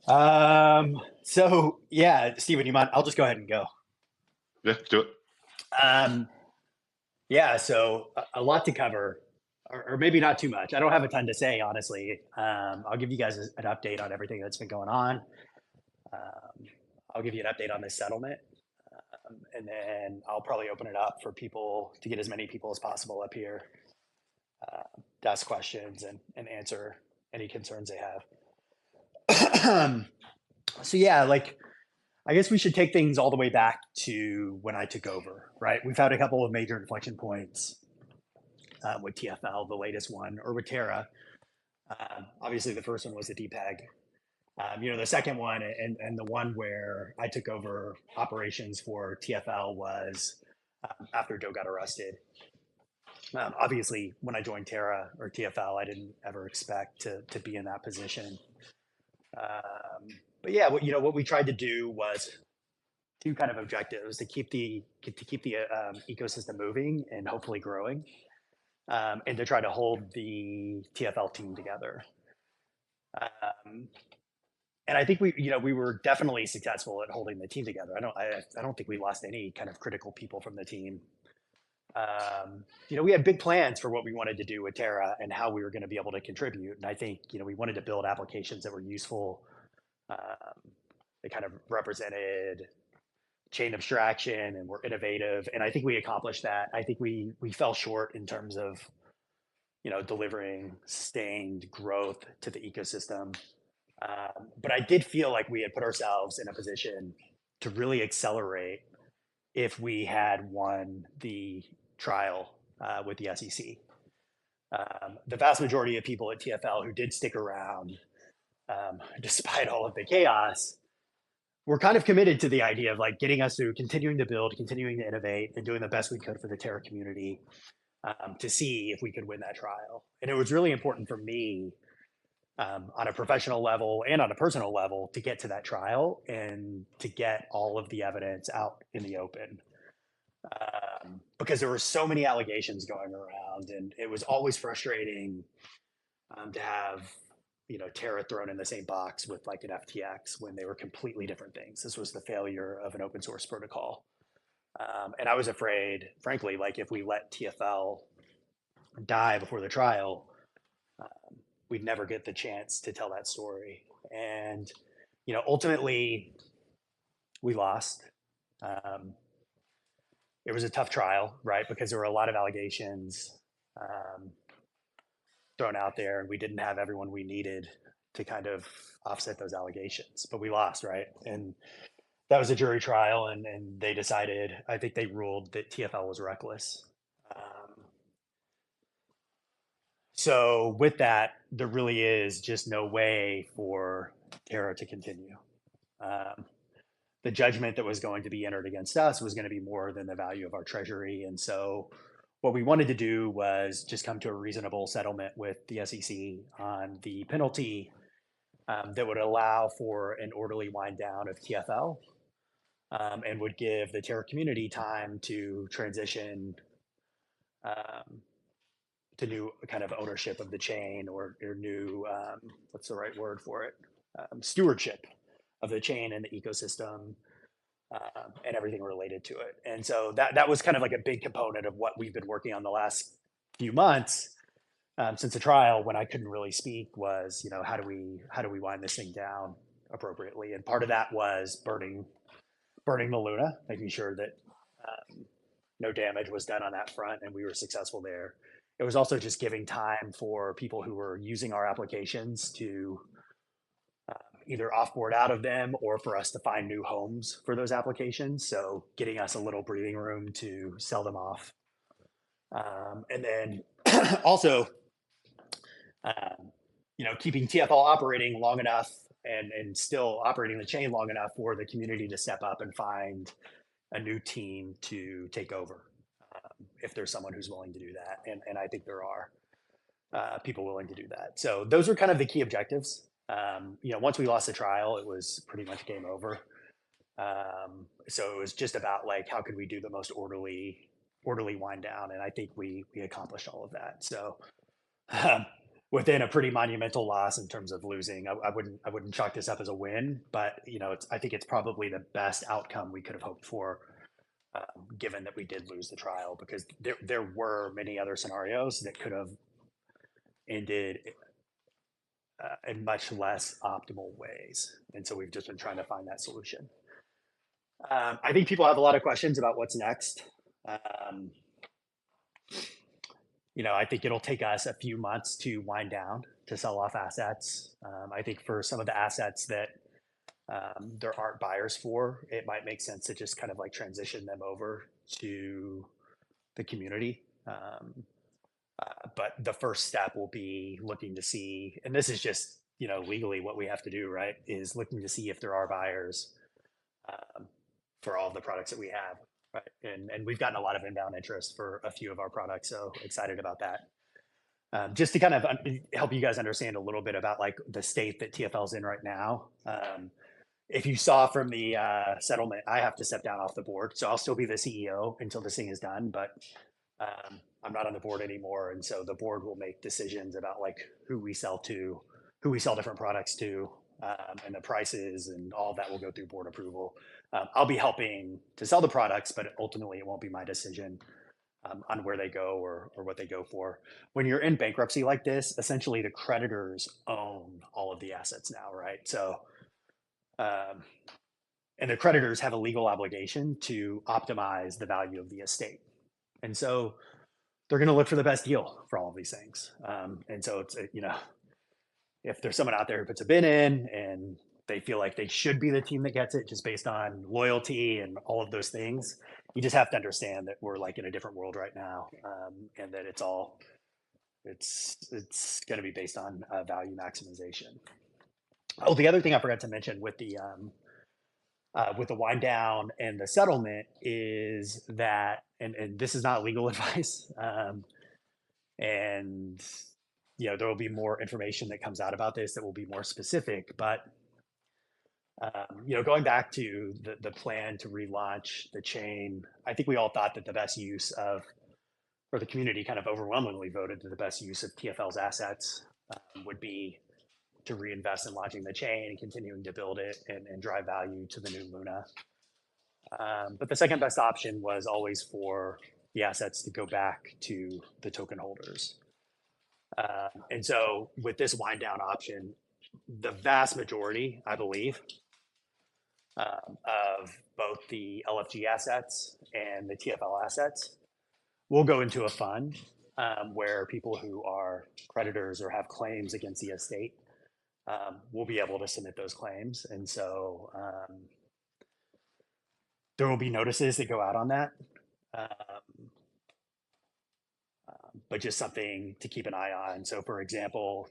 So yeah, Steven, you mind? I'll just go ahead and go. Yeah, do it. Um, yeah, so a lot to cover, or maybe not too much. I don't have a ton to say, honestly. I'll give you guys an update on everything that's been going on. Um, I'll give you an update on this settlement, and then I'll probably open it up for people to get as many people as possible up here to ask questions and answer any concerns they have. So yeah, like I guess we should take things all the way back to when I took over, right? We've had a couple of major inflection points with TFL, the latest one, or with Terra. Obviously, the first one was the DPEG. The second one and the one where I took over operations for TFL was after Joe got arrested. Obviously, when I joined Terra or TFL, I didn't ever expect to be in that position. But yeah, what we tried to do was two kind of objectives to keep the ecosystem moving and hopefully growing, and to try to hold the TFL team together. Um, and I think we were definitely successful at holding the team together. I don't think we lost any kind of critical people from the team. We had big plans for what we wanted to do with Terra and how we were going to be able to contribute. And I think we wanted to build applications that were useful. They kind of represented chain abstraction and were innovative, and I think we accomplished that. I think we fell short in terms of delivering sustained growth to the ecosystem. But I did feel like we had put ourselves in a position to really accelerate if we had won the trial with the SEC. The vast majority of people at TFL who did stick around, despite all of the chaos, we're kind of committed to the idea of like getting us through, continuing to build, continuing to innovate, and doing the best we could for the Terra community, to see if we could win that trial. And it was really important for me, on a professional level and on a personal level, to get to that trial and to get all of the evidence out in the open. Because there were so many allegations going around, and it was always frustrating to have Terra thrown in the same box with like an FTX when they were completely different things. This was the failure of an open source protocol. And I was afraid, frankly, like if we let TFL die before the trial, we'd never get the chance to tell that story. And, ultimately we lost. Um, it was a tough trial, right? Because there were a lot of allegations thrown out there, and we didn't have everyone we needed to kind of offset those allegations. But we lost, right? And that was a jury trial, and they decided. I think they ruled that TFL was reckless. Um, so with that, there really is just no way for Terra to continue. Um, the judgment that was going to be entered against us was going to be more than the value of our treasury, and so what we wanted to do was just come to a reasonable settlement with the SEC on the penalty, that would allow for an orderly wind down of TFL, and would give the Terra community time to transition um, to new kind of ownership of the chain, or new, what's the right word for it, stewardship of the chain and the ecosystem, and everything related to it. And so that was kind of like a big component of what we've been working on the last few months, since the trial, when I couldn't really speak, was how do we wind this thing down appropriately. And part of that was burning the Luna, making sure that no damage was done on that front, and we were successful there. It was also just giving time for people who were using our applications to either offboard out of them, or for us to find new homes for those applications. So getting us a little breathing room to sell them off. And then also, um, keeping TFL operating long enough, and still operating the chain long enough for the community to step up and find a new team to take over, if there's someone who's willing to do that. And I think there are people willing to do that. So those are kind of the key objectives. Once we lost the trial, it was pretty much game over. So it was just about like, how could we do the most orderly wind down? And I think we accomplished all of that. So within a pretty monumental loss in terms of losing. I wouldn't chalk this up as a win, but I think it's probably the best outcome we could have hoped for, given that we did lose the trial, because there were many other scenarios that could have ended in much less optimal ways, and so we've just been trying to find that solution. I think people have a lot of questions about what's next. Um, I think it'll take us a few months to wind down, to sell off assets. I think for some of the assets that there aren't buyers for, it might make sense to just kind of like transition them over to the community. But the first step will be looking to see, and this is just, legally what we have to do, right? Is looking to see if there are buyers for all of the products that we have. Right. And we've gotten a lot of inbound interest for a few of our products. So excited about that. Just to kind of help you guys understand a little bit about like the state that TFL's in right now. If you saw from the settlement, I have to step down off the board. So I'll still be the CEO until this thing is done, but I'm not on the board anymore. And so the board will make decisions about like who we sell to, who we sell different products to, and the prices, and all of that will go through board approval. I'll be helping to sell the products, but ultimately it won't be my decision on where they go or what they go for. When you're in bankruptcy like this, essentially the creditors own all of the assets now, right? So, and the creditors have a legal obligation to optimize the value of the estate. And so they're going to look for the best deal for all of these things. And so it's, if there's someone out there who puts a bid in and they feel like they should be the team that gets it just based on loyalty and all of those things, you just have to understand that we're like in a different world right now, and that it's going to be based on value maximization. Oh, the other thing I forgot to mention with the wind down and the settlement is that, and this is not legal advice, and there will be more information that comes out about this that will be more specific, but going back to the plan to relaunch the chain, I think we all thought that the best use of, or the community kind of overwhelmingly voted that the best use of TFL's assets would be to reinvest in launching the chain and continuing to build it and drive value to the new Luna. But the second best option was always for the assets to go back to the token holders. And so with this wind down option, the vast majority, I believe, of both the LFG assets and the TFL assets will go into a fund where people who are creditors or have claims against the estate will be able to submit those claims. And so there will be notices that go out on that. But just something to keep an eye on. So for example,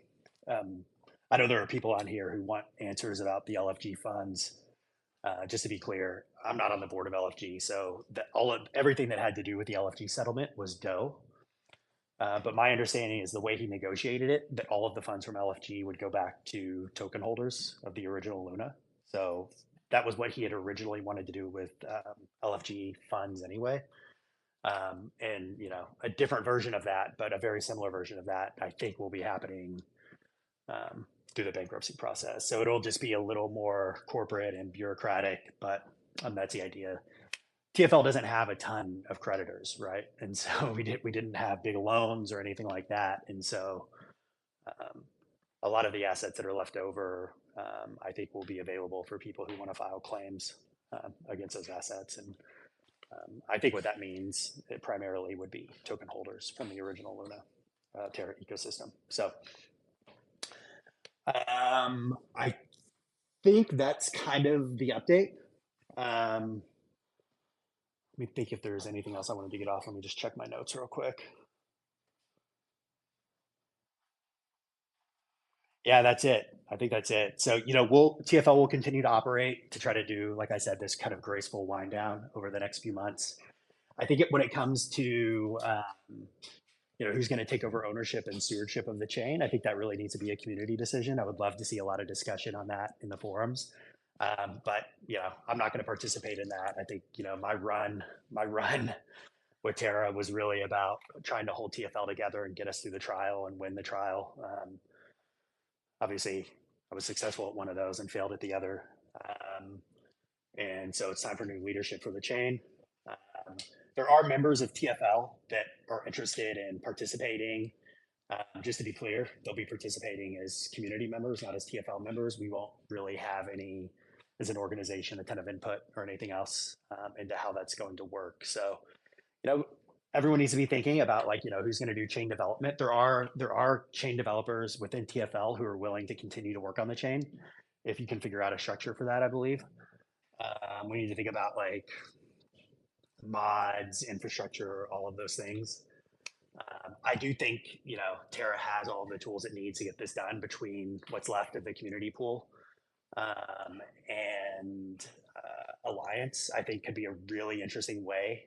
I know there are people on here who want answers about the LFG funds. Just to be clear, I'm not on the board of LFG, so everything that had to do with the LFG settlement was Doe. But my understanding is the way he negotiated it, that all of the funds from LFG would go back to token holders of the original Luna. So that was what he had originally wanted to do with LFG funds anyway. And a different version of that, but a very similar version of that, I think will be happening through the bankruptcy process. So it'll just be a little more corporate and bureaucratic, but that's the idea. TFL doesn't have a ton of creditors, right? And so we didn't have big loans or anything like that. And so a lot of the assets that are left over, I think, will be available for people who want to file claims against those assets. And I think what that means, it primarily would be token holders from the original Luna Terra ecosystem. So I think that's kind of the update. Let me think if there's anything else I wanted to get off. Let me just check my notes real quick. Yeah, that's it. I think that's it. So, TFL will continue to operate to try to do, like I said, this kind of graceful wind down over the next few months. I think when it comes to, who's going to take over ownership and stewardship of the chain, I think that really needs to be a community decision. I would love to see a lot of discussion on that in the forums. But I'm not going to participate in that. I think, my run with Terra was really about trying to hold TFL together and get us through the trial and win the trial. Obviously, I was successful at one of those and failed at the other. And so it's time for new leadership for the chain. There are members of TFL that are interested in participating. Just to be clear, they'll be participating as community members, not as TFL members. We won't really have any, as an organization, a ton of input or anything else into how that's going to work. So, everyone needs to be thinking about, like, who's going to do chain development. There are chain developers within TFL who are willing to continue to work on the chain if you can figure out a structure for that, I believe. We need to think about like mods, infrastructure, all of those things. I do think, Terra has all the tools it needs to get this done between what's left of the community pool and Alliance. I think could be a really interesting way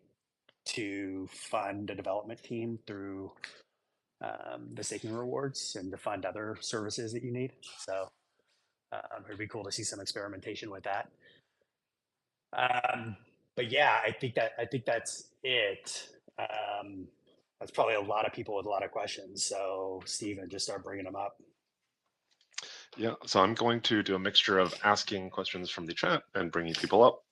to fund a development team through the staking rewards and to fund other services that you need. So it'd be cool to see some experimentation with that. But yeah, I think that's it. That's probably a lot of people with a lot of questions. So Steven, just start bringing them up. Yeah, so I'm going to do a mixture of asking questions from the chat and bringing people up.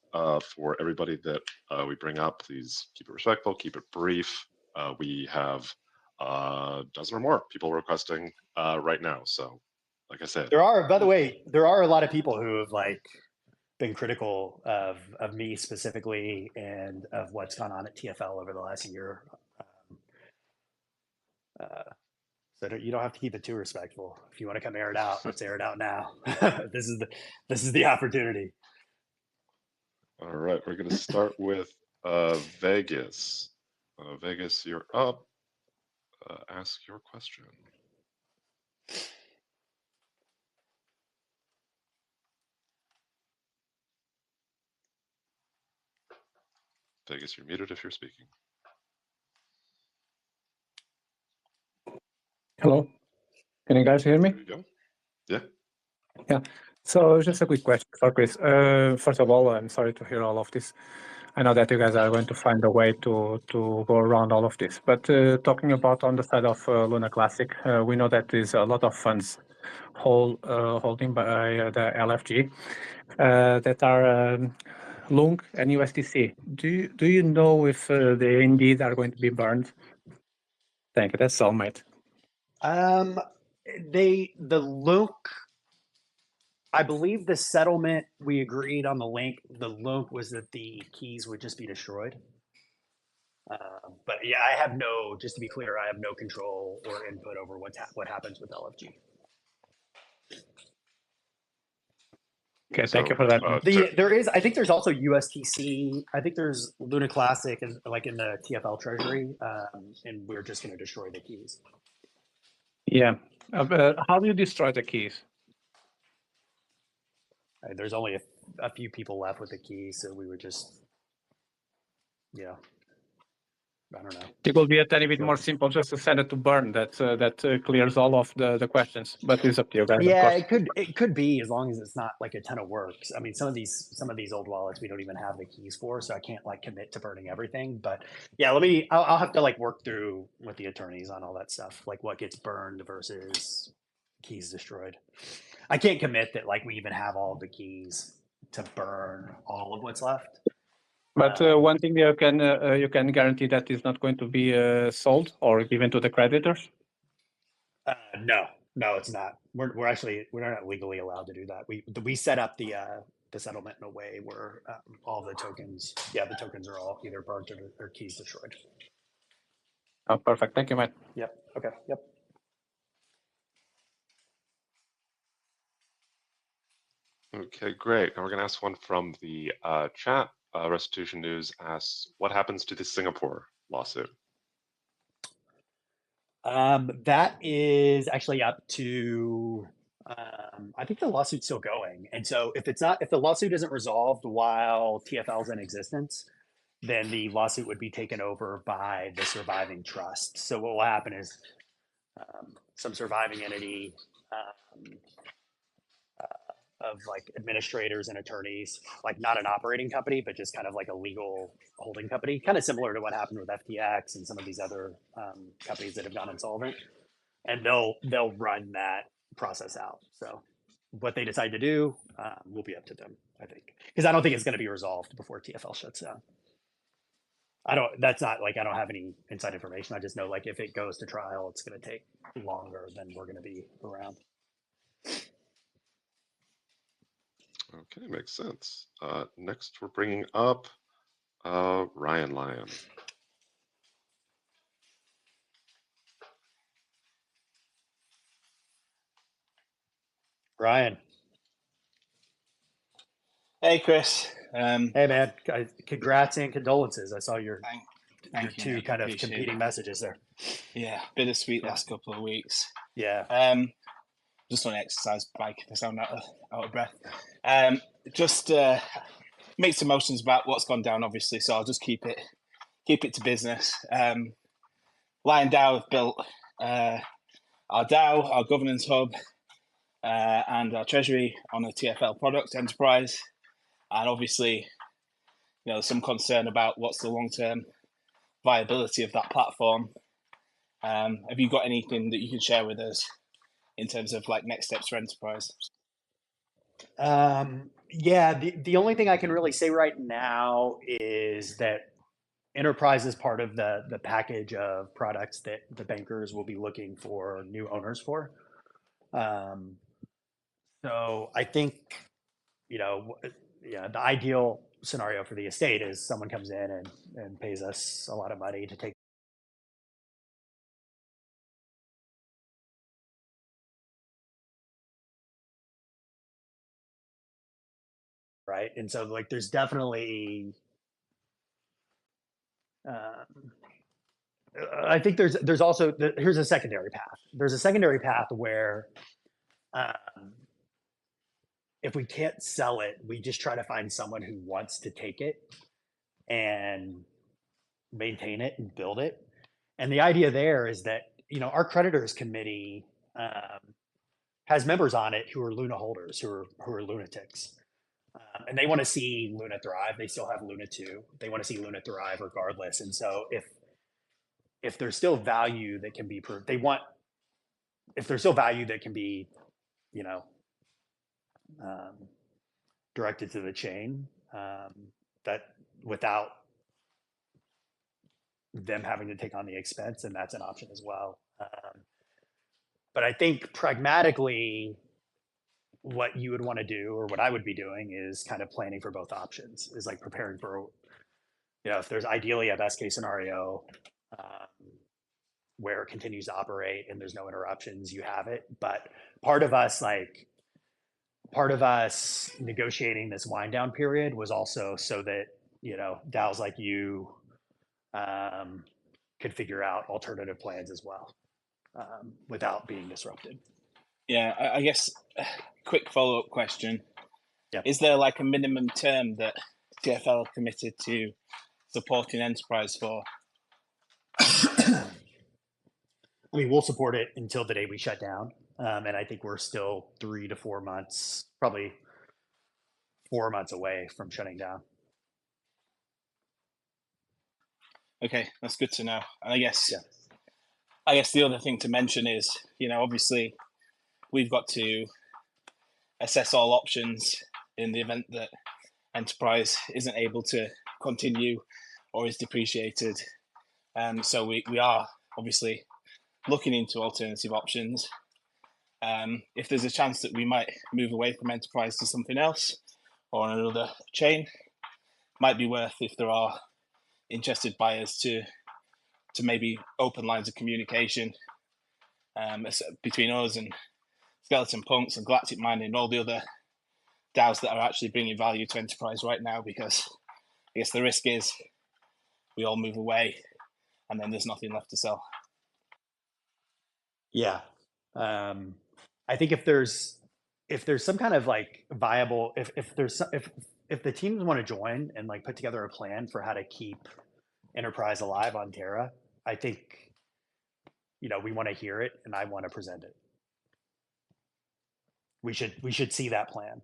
For everybody that we bring up, please keep it respectful, keep it brief. We have a dozen or more people requesting right now. So like I said, by the way, there are a lot of people who have been critical of me specifically and of what's gone on at TFL over the last year. So you don't have to keep it too respectful. If you want to come air it out, let's air it out now. This is the opportunity. All right, we're going to start with Vegas. Vegas, you're up. Ask your question. Vegas, you're muted if you're speaking. Hello, can you guys hear me? There you go. Yeah. Yeah. So just a quick question for Chris. First of all, I'm sorry to hear all of this. I know that you guys are going to find a way to go around all of this. But talking about on the side of Luna Classic, we know that there's a lot of funds holding by the LFG that are LUNC and USDC. Do you know if they indeed are going to be burned? Thank you. That's all, mate. The LUNC, I believe the settlement we agreed on the LUNC was that the keys would just be destroyed. But yeah, just to be clear, I have no control or input over what happens with LFG. Okay, thank you for that. I think there's also USTC. I think there's Luna Classic and in the TFL treasury, and we're just going to destroy the keys. Yeah. How do you destroy the keys? There's only a few people left with the keys, so we would just, I don't know. It will be a tiny bit more simple just to send it to burn. That clears all of the questions, but it's up to you guys. Yeah, it could be, as long as it's not like a ton of work. I mean, some of these old wallets we don't even have the keys for, so I can't commit to burning everything. But yeah, I'll have to work through with the attorneys on all that stuff, like what gets burned versus keys destroyed. I can't commit that we even have all of the keys to burn all of what's left. But one thing you can guarantee that is not going to be sold or given to the creditors. No, it's not. We're not legally allowed to do that. We set up the settlement in a way where all the tokens are all either burnt or keys destroyed. Oh, perfect. Thank you, Matt. Yep. Okay. Yep. Okay, great. Now we're going to ask one from the chat. Restitution News asks, what happens to the Singapore lawsuit? That is actually up to, I think the lawsuit's still going. And so if the lawsuit isn't resolved while TFL's in existence, then the lawsuit would be taken over by the surviving trust. So what will happen is some surviving entity of like administrators and attorneys, like not an operating company, but just kind of like a legal holding company, kind of similar to what happened with FTX and some of these other companies that have gone insolvent. And they'll run that process out. So what they decide to do will be up to them, I think, because I don't think it's going to be resolved before TFL shuts down. That's not like I don't have any inside information. I just know like if it goes to trial, it's going to take longer than we're going to be around. Okay, makes sense. Next, we're bringing up Ryan Lyon. Ryan. Hey, Chris. Hey, man. Congrats and condolences. I saw your thank you, two mate. kind of Appreciate competing it. messges there. Yeah, bittersweet last couple of weeks. Yeah. Just on an exercise bike if I sound out of breath. Just mixed emotions about what's gone down, obviously. So I'll just keep it to business. Lion DAO have built our DAO, our governance hub, and our treasury on a TFL product enterprise. And obviously, there's some concern about what's the long-term viability of that platform. Have you got anything that you can share with us in terms of like next steps for enterprise? Yeah, the only thing I can really say right now is that enterprise is part of the package of products that the bankers will be looking for new owners for. So I think, the ideal scenario for the estate is someone comes in and pays us a lot of money to take. Right. And so like, there's definitely, I think there's also, here's a secondary path. There's a secondary path where if we can't sell it, we just try to find someone who wants to take it and maintain it and build it. And the idea there is that, our creditors committee has members on it who are Luna holders, who are lunatics. And they want to see Luna thrive. They still have Luna 2. They want to see Luna thrive regardless. And so if there's still value that can be proved, if there's still value that can be, directed to the chain, that without them having to take on the expense, and that's an option as well. But I think pragmatically, what you would want to do, or what I would be doing, is kind of planning for both options. Is like preparing for, if there's ideally a best case scenario where it continues to operate and there's no interruptions, you have it. But part of us negotiating this wind down period was also so that, DAOs like you could figure out alternative plans as well without being disrupted. Yeah, I guess quick follow-up question. Yep. Is there like a minimum term that TFL are committed to supporting enterprise for? I mean, we'll support it until the day we shut down. And I think we're still 3 to 4 months, probably 4 months away from shutting down. Okay, that's good to know. And I guess the other thing to mention is, obviously we've got to assess all options in the event that enterprise isn't able to continue or is depreciated. So we are obviously looking into alternative options. If there's a chance that we might move away from enterprise to something else or on another chain, might be worth, if there are interested buyers, to maybe open lines of communication between us and Skeleton Punks and Galactic Mining and all the other DAOs that are actually bringing value to enterprise right now, because I guess the risk is we all move away and then there's nothing left to sell. Yeah. I think if there's some kind of like viable, if the teams want to join and like put together a plan for how to keep enterprise alive on Terra, I think, we want to hear it and I want to present it. we should see that plan.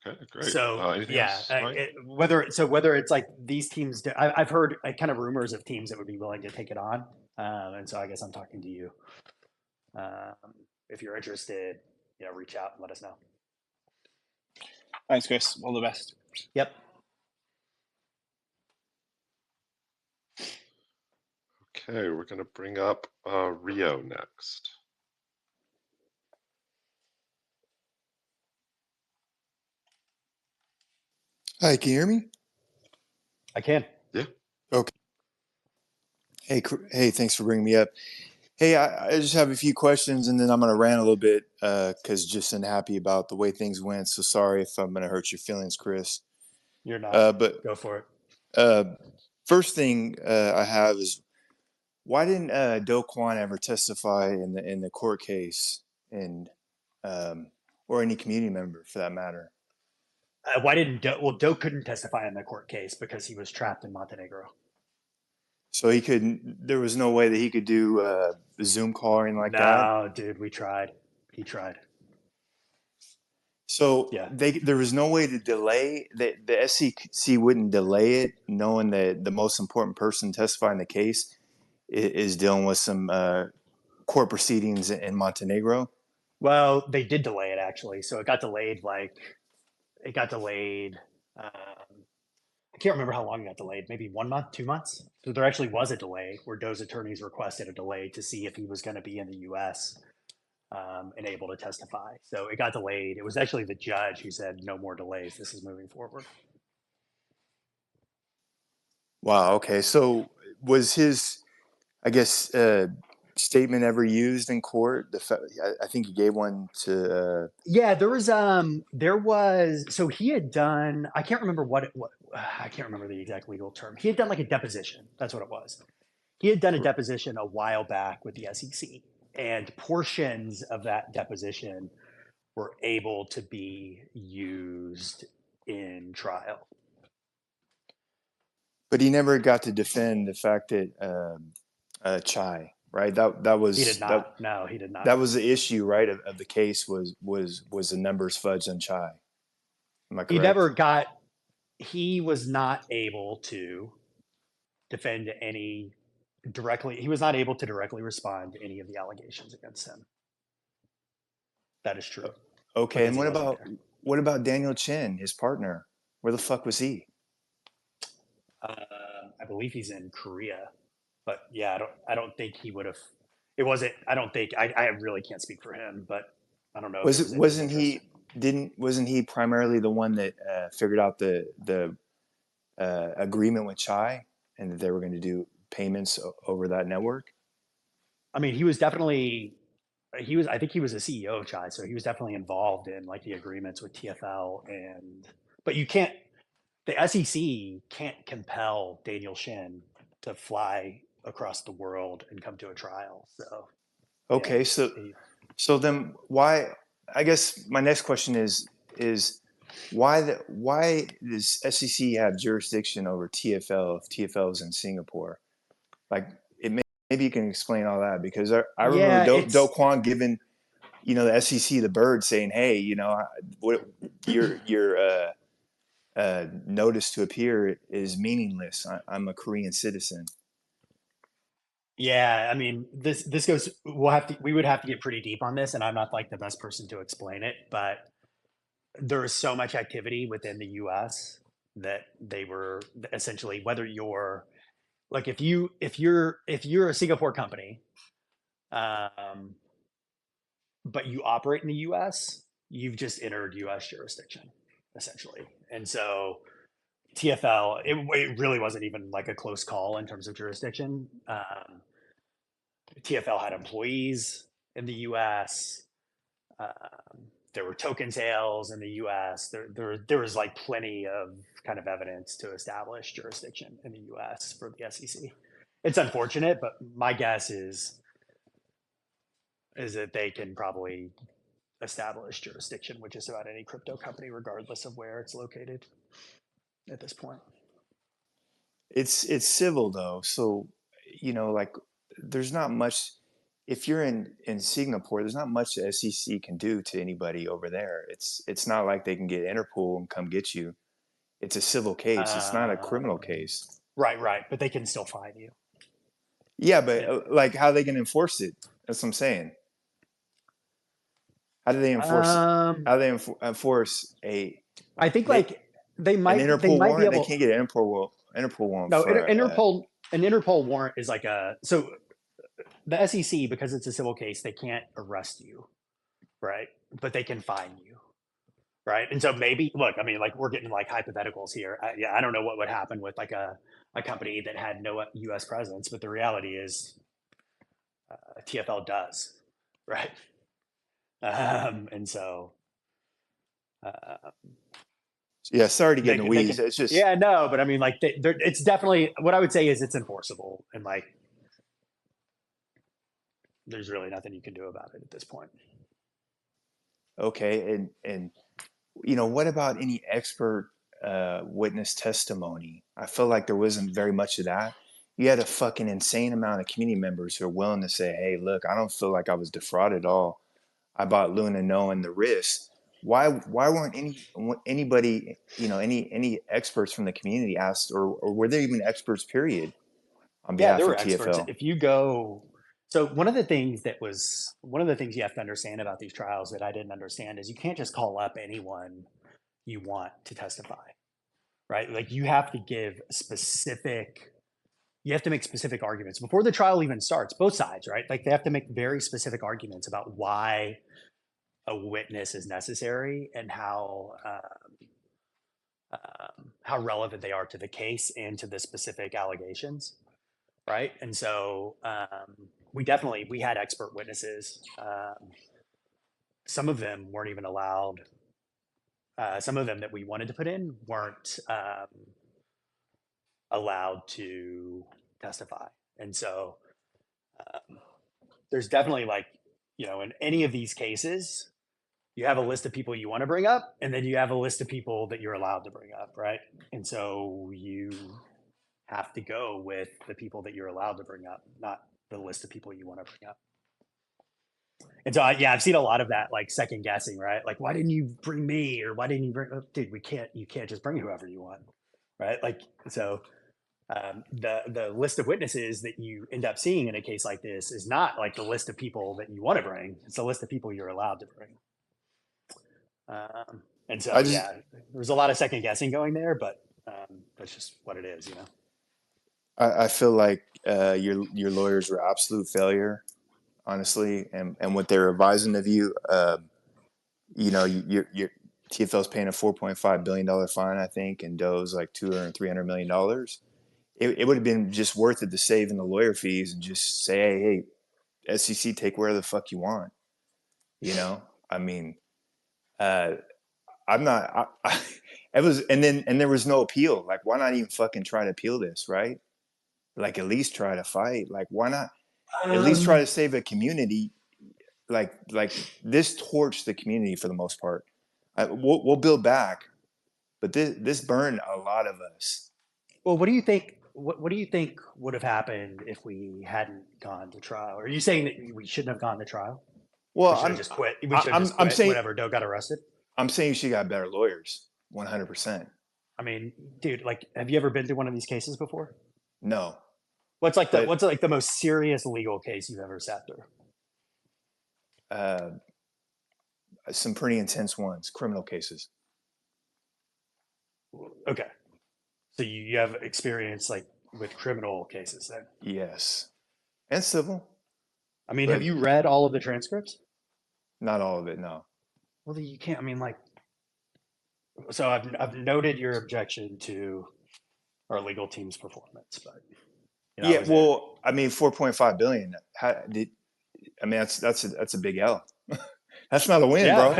Okay, great. So Anything yeah, else, Mike? whether it's like these teams, I've heard kind of rumors of teams that would be willing to take it on, and so I guess I'm talking to you. If you're interested, reach out and let us know. Thanks, Chris. All the best. Yep. Okay, we're going to bring up Rio next. Hi, can you hear me? I can. Yeah. Okay. Hey, thanks for bringing me up. Hey, I just have a few questions, and then I'm going to rant a little bit because just unhappy about the way things went. So sorry if I'm going to hurt your feelings, Chris. You're not. But Go for it. First thing I have is why didn't Do Kwon ever testify in the court case, and or any community member for that matter? Why didn't Do couldn't testify in the court case because he was trapped in Montenegro. So he couldn't. There was no way that he could do a Zoom call or anything like that. No, dude, we tried. He tried. So Yeah. there was no way to delay that. The SEC wouldn't delay it, knowing that the most important person testifying the case is dealing with some court proceedings in Montenegro. Well, they did delay it actually, so it got delayed. I can't remember how long it got delayed. Maybe 1 month, 2 months. So there actually was a delay where Doe's attorneys requested a delay to see if he was going to be in the U.S. And able to testify. So it got delayed. It was actually the judge who said, "No more delays. This is moving forward." Wow. Okay. So was his, I guess, statement ever used in court? I think he gave one to. Yeah, there was. So he had done. I can't remember what I can't remember the exact legal term. He had done like a deposition. That's what it was. He had done a deposition a while back with the SEC, and portions of that deposition were able to be used in trial. But he never got to defend the fact that Chai, right? That was He did not. No, he did not. That was the issue, right? Of the case was the numbers fudged on Chai. Am I correct? He was not able to defend any directly. He was not able to directly respond to any of the allegations against him. That is true. Okay, and Because he wasn't what about Daniel Chen, his partner? Where the fuck was he? I believe he's in Korea, but yeah, I don't think he would have. It wasn't. I don't think. I really can't speak for him, but I don't know. Wasn't he primarily the one that figured out the agreement with Chai, and that they were going to do payments over that network? I mean, he was definitely. I think he was a CEO of Chai, so he was definitely involved in like the agreements with TFL, but you can't. The SEC can't compel Daniel Shin to fly across the world and come to a trial. So, okay, yeah. So then why? I guess my next question is why does SEC have jurisdiction over TFL if TFL is in Singapore? Like, maybe you can explain all that, because I remember Do Kwon giving the SEC the bird, saying, "Hey, your notice to appear is meaningless. I'm a Korean citizen." Yeah, I mean, this goes. We would have to get pretty deep on this, and I'm not like the best person to explain it. But there is so much activity within the U.S. that they were essentially, whether you're like if you're a Singapore company, but you operate in the U.S., you've just entered U.S. jurisdiction essentially, and so TFL, it really wasn't even like a close call in terms of jurisdiction. TFL had employees in the U.S. There were token sales in the U.S. There was like plenty of kind of evidence to establish jurisdiction in the U.S. for the SEC. It's unfortunate, but my guess is that they can probably establish jurisdiction with just about any crypto company, regardless of where it's located at this point. It's civil though, so like there's not much. If you're in Singapore, there's not much the SEC can do to anybody over there. It's not like they can get Interpol and come get you. It's a civil case. It's not a criminal case. Right. But they can still fine you. Yeah, but like how they can enforce it? That's what I'm saying. How do they enforce? How do they enforce a? I think they might. An Interpol they might warrant. be able. They can't get an Interpol warrant. No, for, an Interpol warrant is like so. The SEC, because it's a civil case, they can't arrest you, right? But they can fine you, right? And so maybe, look, I mean, like we're getting like hypotheticals here. I don't know what would happen with like a company that had no U.S. presence, but the reality is TFL does, right? And so, yeah, sorry to get in the weeds. It's just no, but I mean, like it's definitely what I would say is it's enforceable, and like there's really nothing you can do about it at this point. Okay, and what about any expert witness testimony? I feel like there wasn't very much of that. You had a fucking insane amount of community members who are willing to say, "Hey, look, I don't feel like I was defrauded at all. I bought Luna knowing the risk." Why weren't anybody, any experts from the community asked, or were there even experts, period, on behalf of TFL? Experts. If you go, so one of the things you have to understand about these trials that I didn't understand is you can't just call up anyone you want to testify, right? Like you have to make specific arguments before the trial even starts, both sides, right? Like they have to make very specific arguments about why a witness is necessary and how relevant they are to the case and to the specific allegations, right? And so we had expert witnesses. Some of them weren't even allowed. Some of them that we wanted to put in weren't allowed to testify. And so there's definitely in any of these cases, you have a list of people you want to bring up, and then you have a list of people that you're allowed to bring up, right? And so you have to go with the people that you're allowed to bring up, not the list of people you want to bring up. And so, I've seen a lot of that, like second guessing, right? Like, why didn't you bring me, or why didn't you bring? Dude, you can't just bring whoever you want, right? Like, so the list of witnesses that you end up seeing in a case like this is not like the list of people that you want to bring; it's the list of people you're allowed to bring. And so, there's a lot of second guessing going there, but that's just what it is, I feel like your lawyers were absolute failure, honestly, and what they're advising of you. Your TFL's paying a $4.5 billion fine, I think, and Doe's like $200 or $300 million. It would have been just worth it to save in the lawyer fees and just say, hey, SEC, take where the fuck you want. I mean. I'm not. It was, and there was no appeal. Like, why not even fucking try to appeal this, right? Like, at least try to fight. Like, why not? At least try to save a community. Like this torched the community for the most part. We'll build back, but this burned a lot of us. Well, what do you think? What do you think would have happened if we hadn't gone to trial? Are you saying that we shouldn't have gone to trial? Well, we should have just quit. I'm saying whenever Doe got arrested. I'm saying she got better lawyers, 100%. I mean, dude, like, have you ever been through one of these cases before? No. What's the most serious legal case you've ever sat through? Some pretty intense ones, criminal cases. Okay, so you have experience like with criminal cases then? Yes, and civil. I mean, have you read all of the transcripts? Not all of it, no. Well, you can't. I mean, like, so I've noted your objection to our legal team's performance, but I mean, 4.5 billion. That's a big L. That's not a win, bro.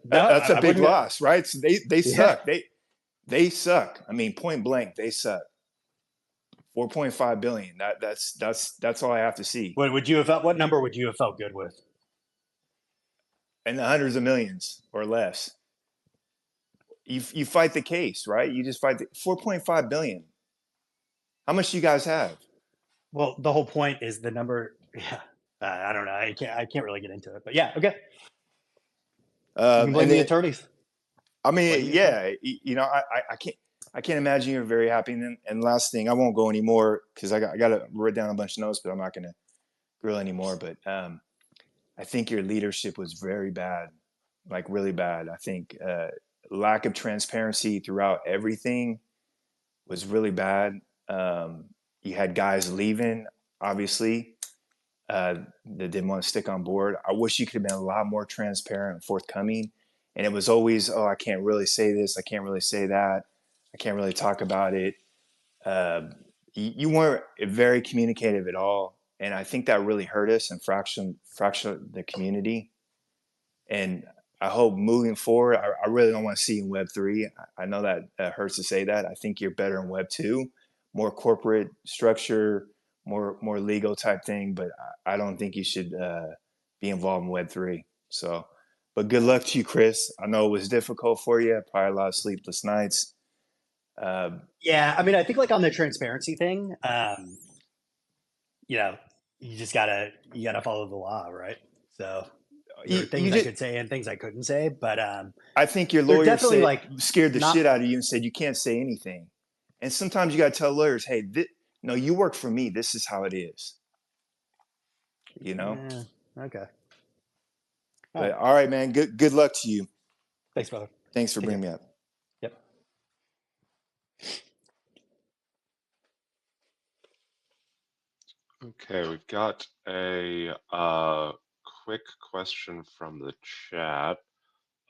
That's a big loss, right? So they suck. They suck. I mean, point blank, they suck. 4.5 billion. That's all I have to see. What number would you have felt good with? In the hundreds of millions or less. You fight the case, right? You just fight the 4.5 billion. How much do you guys have? Well, the whole point is the number. Yeah, I don't know. I can't really get into it. But yeah, okay. You can blame And the then, attorneys. I Blame mean, the yeah, attorneys. I can't imagine you're very happy. And last thing, I won't go anymore because I got to write down a bunch of notes, but I'm not going to grill anymore. But I think your leadership was very bad, like really bad. I think lack of transparency throughout everything was really bad. You had guys leaving, obviously, that didn't want to stick on board. I wish you could have been a lot more transparent and forthcoming. And it was always, oh, I can't really say this. I can't really say that. I can't really talk about it. You weren't very communicative at all. And I think that really hurt us and fractured the community. And I hope moving forward, I really don't want to see you in Web3. I know that hurts to say that. I think you're better in Web2, more corporate structure, more legal type thing. But I don't think you should be involved in Web3. So, but good luck to you, Chris. I know it was difficult for you. Probably a lot of sleepless nights. Yeah, I mean, I think like on the transparency thing, you know, you gotta follow the law, right? So there were You things I just, could say and things I couldn't say, but I think your they're lawyer definitely like scared the not. shit out of you and said you can't say anything. And sometimes you got to tell lawyers, hey, no, you work for me. This is how it is. You know. Okay. But all right, man. Good luck to you. Thanks, brother. Thanks for Take bringing care. me up. Yep. Okay, we've got a quick question from the chat.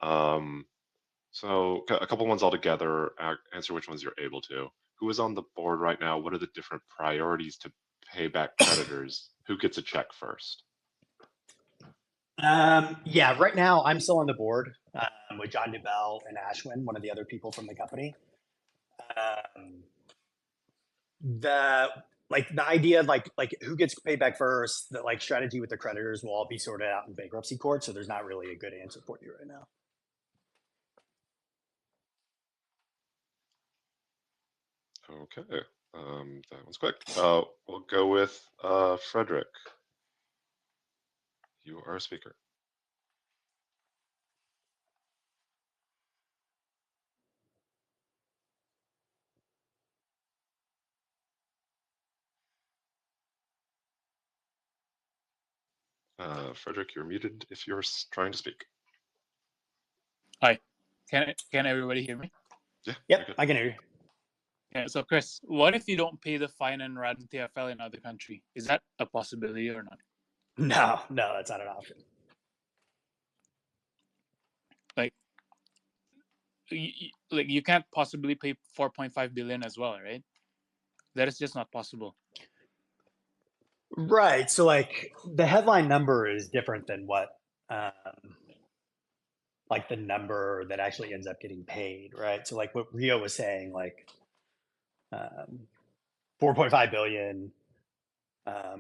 So a couple ones all together. Answer which ones you're able to. Who is on the board right now? What are the different priorities to pay back creditors? Who gets a check first? Yeah, right now I'm still on the board with John DeBell and Ashwin, one of the other people from the company. The idea of like who gets paid back first, the like strategy with the creditors will all be sorted out in bankruptcy court. So there's not really a good answer for you right now. Okay, that one's quick. We'll go with Frederick. You are a speaker. Frederick, you're muted if you're trying to speak. Hi, can everybody hear me? Yeah. Yep, I can hear you. Yeah. So Chris, what if you don't pay the fine and run TFL in another country? Is that a possibility or not? No, that's not an option. Like, you can't possibly pay 4.5 billion as well, right? That is just not possible. Right. So like the headline number is different than what like the number that actually ends up getting paid, right? So like what Rio was saying, like 4.5 billion,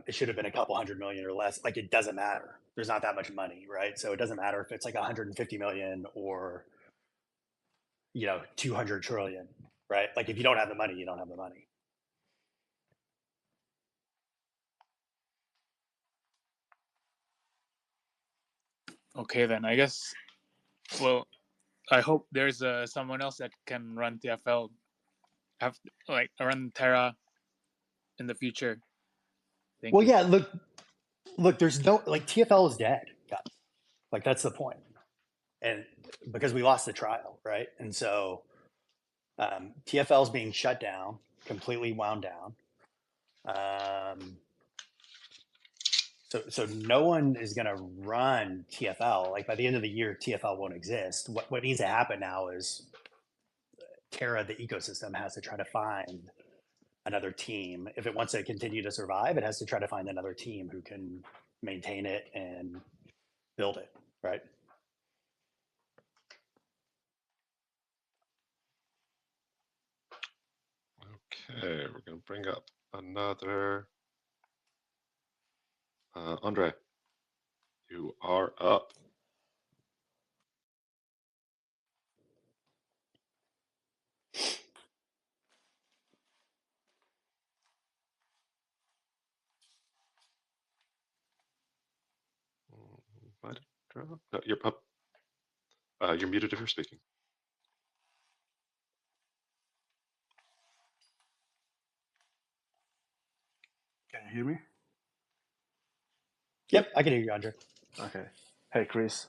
it should have been a couple hundred million or less. Like it doesn't matter. There's not that much money, right? So it doesn't matter if it's like 150 million or 200 trillion, right? Like if you don't have the money, you don't have the money. Okay, then I guess. Well, I hope there's someone else that can run TFL, run Terra in the future. Thank you. Yeah, look, there's no like TFL is dead, guys. Like that's the point, and because we lost the trial, right? And so TFL is being shut down, completely wound down. So no one is going to run TFL. Like by the end of the year, TFL won't exist. What needs to happen now is Terra, the ecosystem, has to try to find another team. If it wants to continue to survive, it has to try to find another team who can maintain it and build it, right? Okay, we're going to bring up another. Andre, you are up. Might have dropped. No, you're up. You're muted if you're speaking. Can you hear me? Yep, I can hear you, Andre. Okay. Hey, Chris.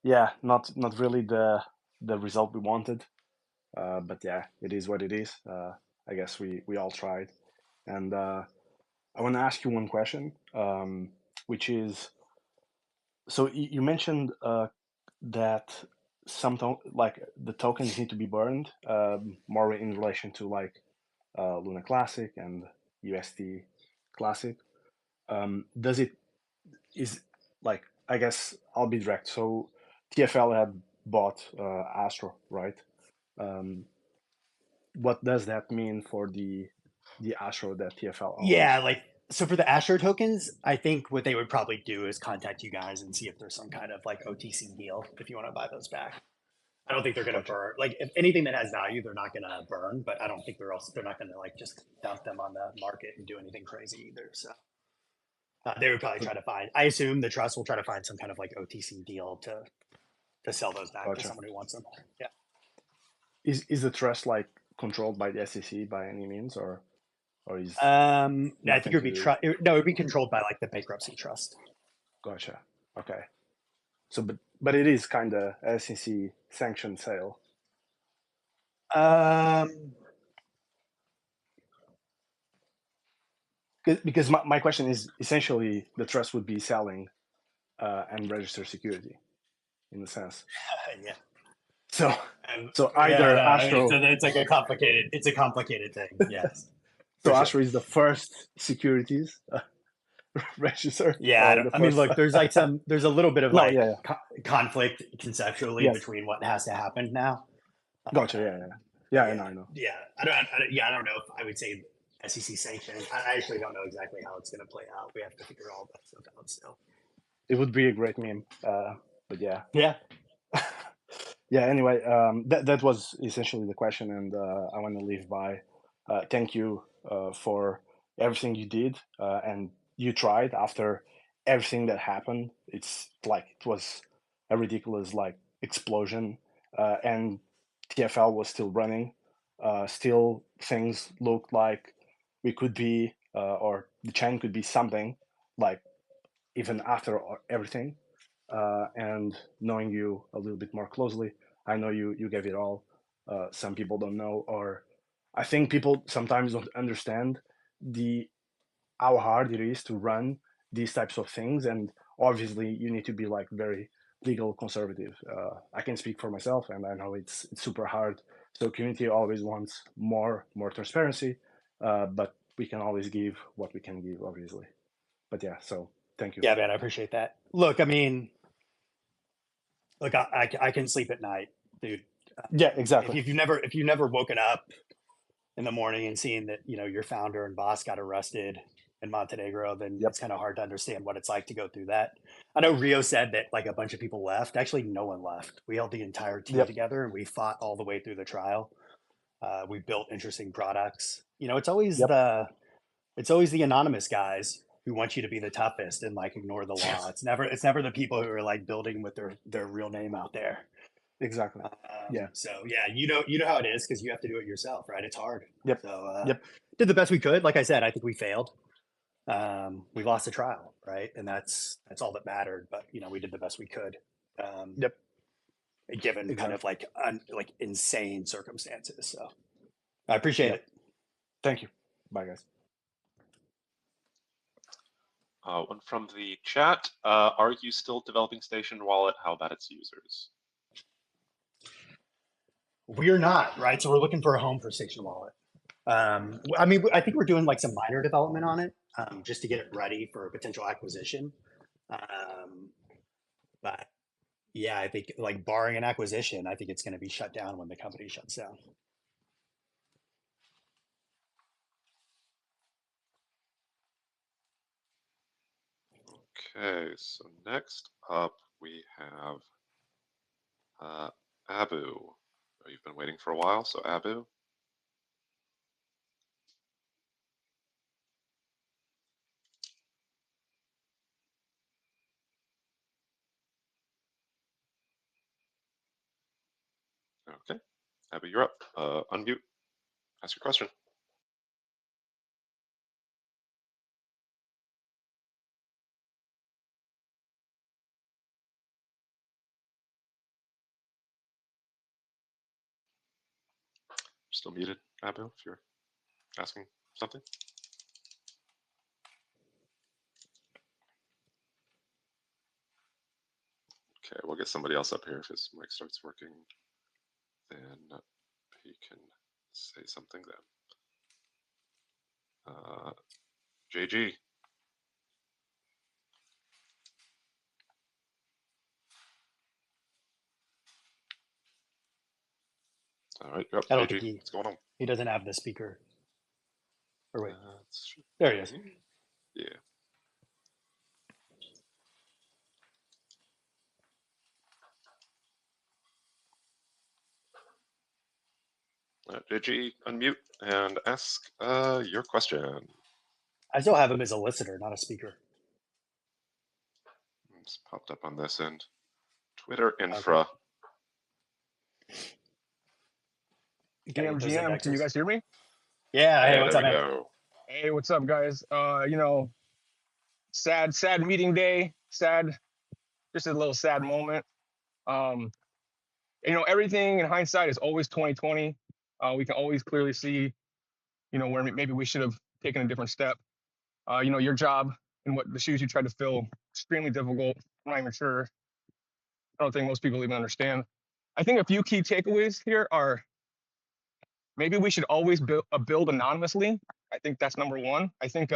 Yeah, not really the result we wanted, but yeah, it is what it is. I guess we all tried, and I want to ask you one question, which is, so you mentioned that like the tokens need to be burned, more in relation to like Luna Classic and UST Classic. Does it is like, I guess I'll be direct. So TFL had bought Astro, right? What does that mean for the Astro that TFL owns? Yeah, like so for the Astro tokens, I think what they would probably do is contact you guys and see if there's some kind of like OTC deal if you want to buy those back. I don't think they're going to burn. Like if anything that has value, they're not going to burn. But I don't think they're not going to like just dump them on the market and do anything crazy either. So they would probably try to find. I assume the trust will try to find some kind of like OTC deal to sell those back to someone who wants them. Yeah. Is the trust like controlled by the SEC by any means, or is I think it would be no, it would be controlled by like the bankruptcy trust. Gotcha. Okay. So, but it is kind of SEC sanctioned sale. Because my question is essentially the trust would be selling and register security, in a sense. Yeah. So either Astro. So it's like a complicated thing. Yes. So Astro is the first securities register. Yeah. I mean, look, there's a little bit of conflict conceptually between what has to happen now. Gotcha. Yeah. I know. Yeah. I don't know if I would say SEC sanctioned. I actually don't know exactly how it's going to play out. We have to figure all that stuff out still. It would be a great meme, but yeah. Yeah. Yeah. Anyway, that was essentially the question, and I want to leave by thank you for everything you did, and you tried after everything that happened. It's like it was a ridiculous like explosion, and TFL was still running. Still, things looked like we could be, or the chain could be something like even after everything. And knowing you a little bit more closely, I know you gave it all. Some people don't know, or I think people sometimes don't understand how hard it is to run these types of things, and obviously you need to be like very legal conservative. I can speak for myself, and I know it's super hard. So community always wants more transparency, but we can always give what we can give, obviously. But yeah, so thank you. Yeah, man, I appreciate that. Look, I mean, look, I can sleep at night, dude. Yeah, exactly. If you've never woken up in the morning and seen that your founder and boss got arrested in Montenegro, then it's kind of hard to understand what it's like to go through that. I know Rio said that like a bunch of people left. Actually, no one left. We held the entire team together, and we fought all the way through the trial. We built interesting products. It's always the anonymous guys who want you to be the toughest and like ignore the law. It's never the people who are like building with their real name out there. Exactly. So yeah, you know how it is because you have to do it yourself, right? It's hard. Yep. So did the best we could. Like I said, I think we failed. We lost the trial, right? And that's all that mattered. But we did the best we could. Given kind of like insane circumstances. So I appreciate it. Thank you. Bye, guys. One from the chat. Are you still developing Station Wallet? How about its users? We're not, right? So we're looking for a home for Station Wallet. I mean, I think we're doing like some minor development on it just to get it ready for a potential acquisition. But yeah, I think like barring an acquisition, I think it's going to be shut down when the company shuts down. Okay, so next up we have Abu. Oh, you've been waiting for a while, so Abu. Okay, Happy, you're up. Unmute, ask your question. Still muted, Abu, if you're asking something. Okay, we'll get somebody else up here if his mic starts working. Then he can say something then. JG. All right, you're up, I don't JG. think What's going on? he doesn't have the speaker. Or wait, That's there he is. Yeah. JG, unmute and ask your question. I still have him as a listener, not a speaker. It's popped up on this end. Twitter infra. Okay. GM, can you guys hear me? Yeah. Hey, what's up, man? Go. Hey, what's up, guys? You know, sad meeting day. Sad, just a little sad moment. You know, everything in hindsight is always 2020. We can always clearly see, you know, where maybe we should have taken a different step. You know, your job and what the shoes you tried to fill, extremely difficult. I'm not even sure. I don't think most people even understand. I think a few key takeaways here are maybe we should always build anonymously. I think that's number one. I think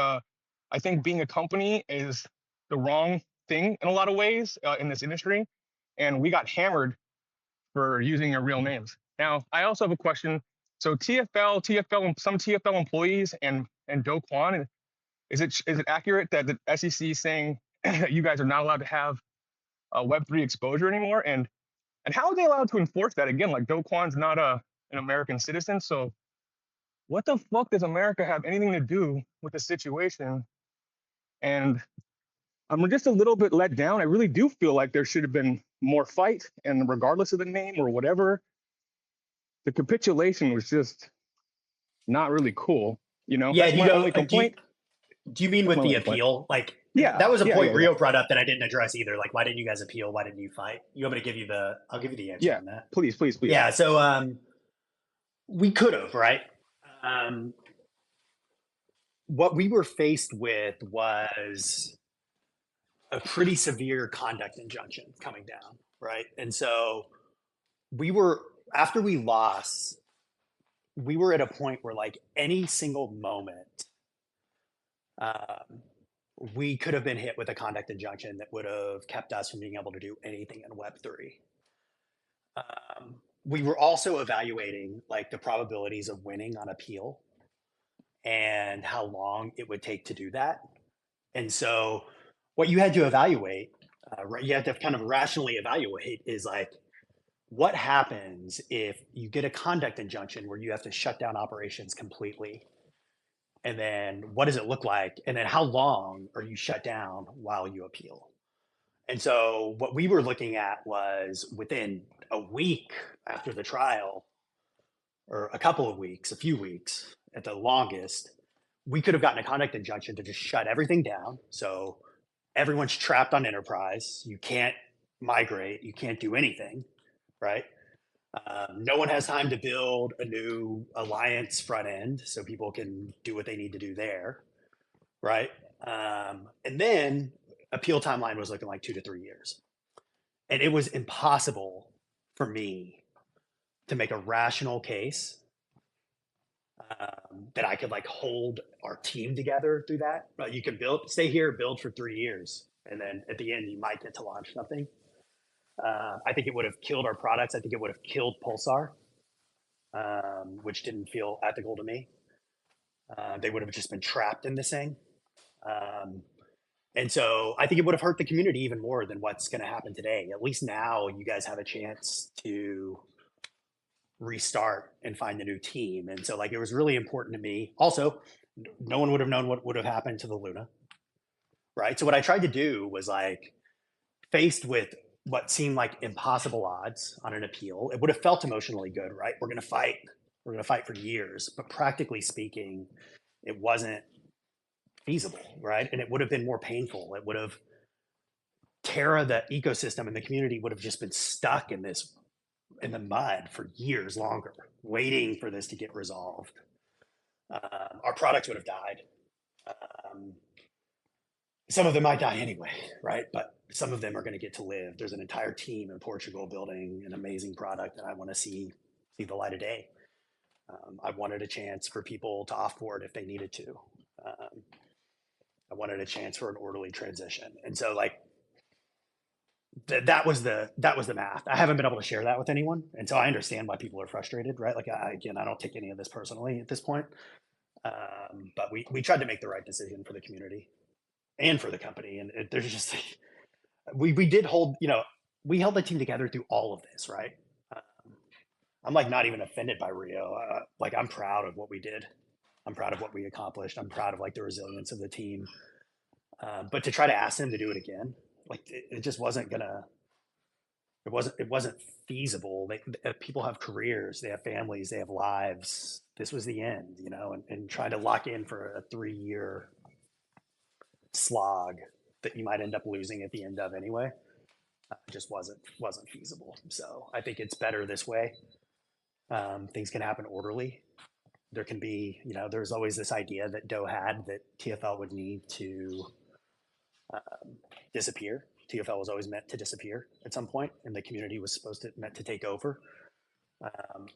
being a company is the wrong thing in a lot of ways in this industry, and we got hammered for using your real names. Now, I also have a question. So TFL, some TFL employees and Do Kwon, is it accurate that the SEC is saying you guys are not allowed to have Web3 exposure anymore? And how are they allowed to enforce that? Again, like Do Kwon's not an American citizen, so what the fuck does America have anything to do with the situation? And I'm just a little bit let down. I really do feel like there should have been more fight, and regardless of the name or whatever, the capitulation was just not really cool. You know, Yeah, that's my only complaint. Do you mean with the appeal? Like, yeah, that was a point Rio brought up that I didn't address either. Like, why didn't you guys appeal? Why didn't you fight? You want me to give you I'll give you the answer on that. Please. Yeah, so we could have, right? What we were faced with was a pretty severe conduct injunction coming down, right? And so after we lost, we were at a point where like any single moment, we could have been hit with a conduct injunction that would have kept us from being able to do anything in Web3. We were also evaluating like the probabilities of winning on appeal and how long it would take to do that. And so what you had to evaluate, you had to kind of rationally evaluate is like, what happens if you get a conduct injunction where you have to shut down operations completely? And then what does it look like? And then how long are you shut down while you appeal? And so what we were looking at was within a week after the trial, or a couple of weeks, a few weeks at the longest, we could have gotten a conduct injunction to just shut everything down. So everyone's trapped on enterprise. You can't migrate. You can't do anything, right? No one has time to build a new alliance front end so people can do what they need to do there, right? And then appeal timeline was looking like 2 to 3 years. And it was impossible for me to make a rational case that I could like hold our team together through that. But you can stay here, build for 3 years. And then at the end, you might get to launch something. I think it would have killed our products. I think it would have killed Pulsar, which didn't feel ethical to me. They would have just been trapped in this thing. And so I think it would have hurt the community even more than what's going to happen today. At least now you guys have a chance to restart and find a new team. And so like, it was really important to me. Also, no one would have known what would have happened to the Luna, right? So what I tried to do was like, faced with what seemed like impossible odds on an appeal. It would have felt emotionally good, right? We're going to fight. We're going to fight for years. But practically speaking, it wasn't feasible, right? And it would have been more painful. It would have, Terra, the ecosystem and the community would have just been stuck in the mud for years longer, waiting for this to get resolved. Our products would have died. Some of them might die anyway, right? But some of them are going to get to live. There's an entire team in Portugal building an amazing product that I want to see the light of day. I wanted a chance for people to offboard if they needed to. I wanted a chance for an orderly transition. And so like, that was the math. I haven't been able to share that with anyone. And so I understand why people are frustrated, right? Like, I don't take any of this personally at this point. But we tried to make the right decision for the community and for the company. And there's just, we did hold, we held the team together through all of this, right? I'm like not even offended by Rio. Like, I'm proud of what we did. I'm proud of what we accomplished. I'm proud of like the resilience of the team. But to try to ask them to do it again, like it just wasn't gonna, it wasn't feasible. People have careers, they have families, they have lives. This was the end, and trying to lock in for a 3-year slog that you might end up losing at the end of anyway, just wasn't feasible. So I think it's better this way. Things can happen orderly. There can be, there's always this idea that Doe had that TFL would need to disappear. TFL was always meant to disappear at some point, and the community was meant to take over.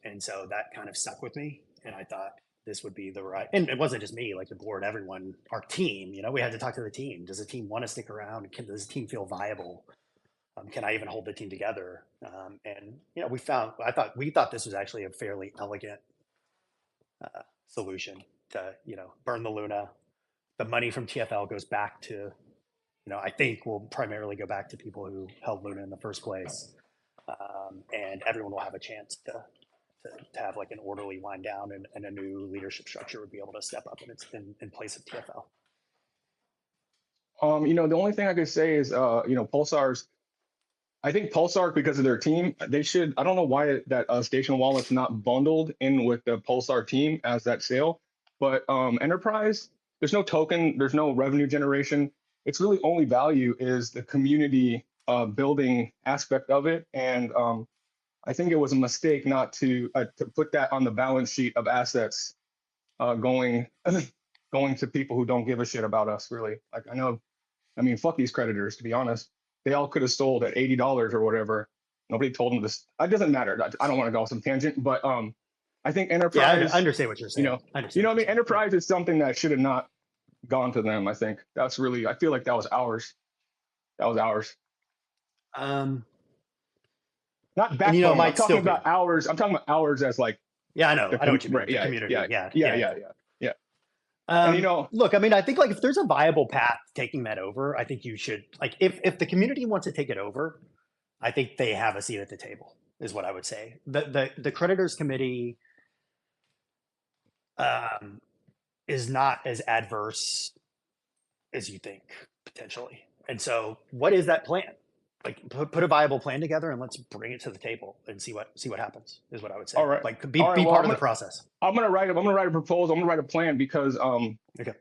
And so that kind of stuck with me, and I thought this would be the right, and it wasn't just me, like the board, everyone, our team, we had to talk to the team. Does the team want to stick around? Does the team feel viable? Can I even hold the team together? And we thought this was actually a fairly elegant solution to burn the Luna. The money from TFL goes back to, I think will primarily go back to people who held Luna in the first place, and everyone will have a chance to have like an orderly wind down, and a new leadership structure would be able to step up in place of TFL. The only thing I could say is, Pulsar's. I think Pulsar, because of their team, they should. I don't know why that Station Wallet's not bundled in with the Pulsar team as that sale, but Enterprise, there's no token, there's no revenue generation. It's really only value is the community building aspect of it, and I think it was a mistake not to put that on the balance sheet of assets going to people who don't give a shit about us, really. Like, fuck these creditors, to be honest. They all could have sold at $80 or whatever. Nobody told them this. It doesn't matter. I don't want to go off some tangent, but I think Enterprise. Yeah, I understand what you're saying. Enterprise is something that should have not gone to them. I think that's really. I feel like that was ours. Not backbone. I'm talking about ours. I'm talking about ours as like. Yeah, I know. I know what you mean. Yeah, community. Yeah. And, look, I think like if there's a viable path taking that over, I think you should, like, if the community wants to take it over, I think they have a seat at the table, is what I would say. The creditors committee is not as adverse as you think, potentially. And so what is that plan? Like, put a viable plan together and let's bring it to the table and see what happens, is what I would say. All right. Like, be part of the process. I'm gonna write a proposal. I'm gonna write a plan because okay,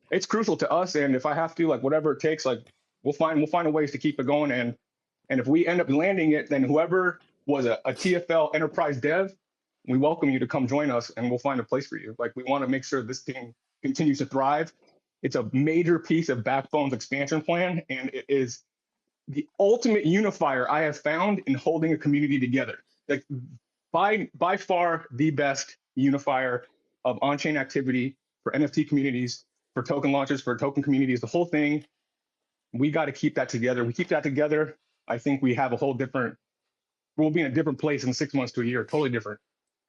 it's crucial to us. And if I have to, like, whatever it takes, like, we'll find a ways to keep it going. And if we end up landing it, then whoever was a TFL enterprise dev, we welcome you to come join us, and we'll find a place for you. Like, we want to make sure this thing continues to thrive. It's a major piece of Backbone's expansion plan, and it is the ultimate unifier I have found in holding a community together. Like, by far the best unifier of on-chain activity for NFT communities, for token launches, for token communities, the whole thing. We got to keep that together. We keep that together. I think we have we'll be in a different place in 6 months to a year, totally different.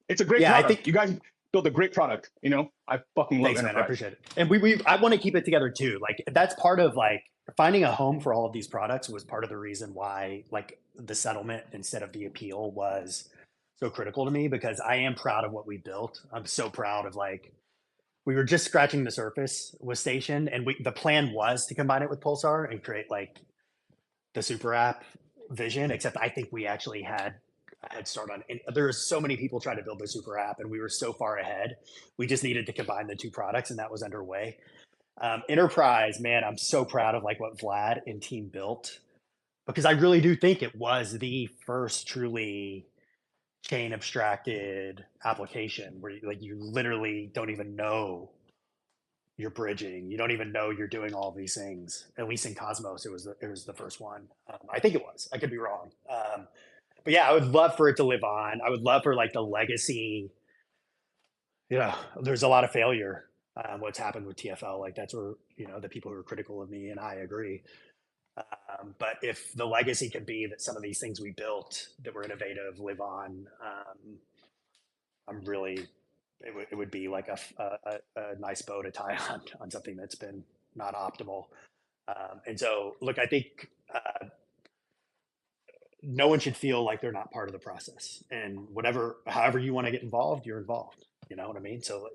It's a great product. I think you guys built a great product. I fucking love Enterprise. Man, I appreciate it. And I want to keep it together too. Like, that's part of like finding a home for all of these products was part of the reason why like the settlement instead of the appeal was so critical to me, because I am proud of what we built. I'm so proud of, like, we were just scratching the surface with Station, and the plan was to combine it with Pulsar and create like the super app vision, except I think we actually had a head start on it. There are so many people trying to build the super app, and we were so far ahead. We just needed to combine the two products, and that was underway. Enterprise, man, I'm so proud of like what Vlad and team built, because I really do think it was the first truly chain abstracted application where you literally don't even know you're bridging. You don't even know you're doing all these things. At least in Cosmos, it was the first one. I think it was. I could be wrong. But yeah, I would love for it to live on. I would love for like the legacy. Yeah, there's a lot of failure. What's happened with TFL, like that's where the people who are critical of me and I agree. But if the legacy could be that some of these things we built that were innovative live on, I'm really it would be like a nice bow to tie on something that's been not optimal. And so, look, I think no one should feel like they're not part of the process. And however you want to get involved, you're involved. You know what I mean? So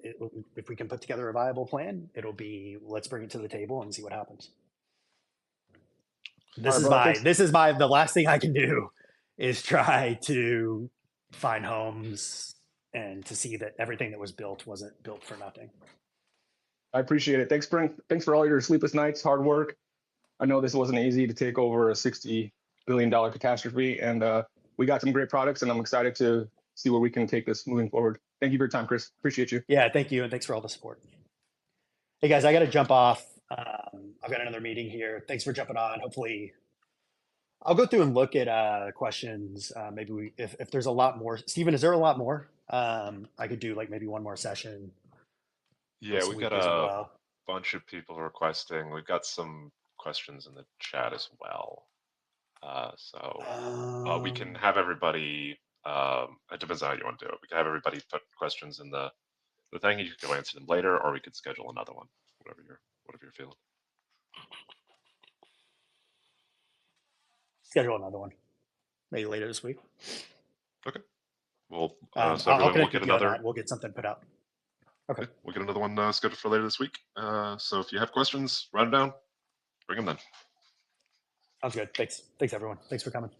if we can put together a viable plan, it'll be let's bring it to the table and see what happens. This is the last thing I can do is try to find homes and to see that everything that was built wasn't built for nothing. I appreciate it. Thanks for all your sleepless nights, hard work. I know this wasn't easy to take over a $60 billion catastrophe, and we got some great products, and I'm excited to see where we can take this moving forward. Thank you for your time, Chris. Appreciate you. Yeah, thank you, and thanks for all the support. Hey guys, I got to jump off. I've got another meeting here. Thanks for jumping on. Hopefully, I'll go through and look at questions. Maybe if there's a lot more. Steven, is there a lot more? I could do like maybe one more session. Yeah, we got a bunch of people requesting. We've got some questions in the chat as well. So we can have everybody, it depends on how you want to do it. We can have everybody put questions in the thing, and you can go answer them later, or we could schedule another one, whatever you're feeling. Schedule another one, maybe later this week. Okay. Well, so everyone will get another. We'll get something put out. Okay. We'll get another one scheduled for later this week. So if you have questions, write them down, bring them then. Sounds good. Thanks everyone. Thanks for coming.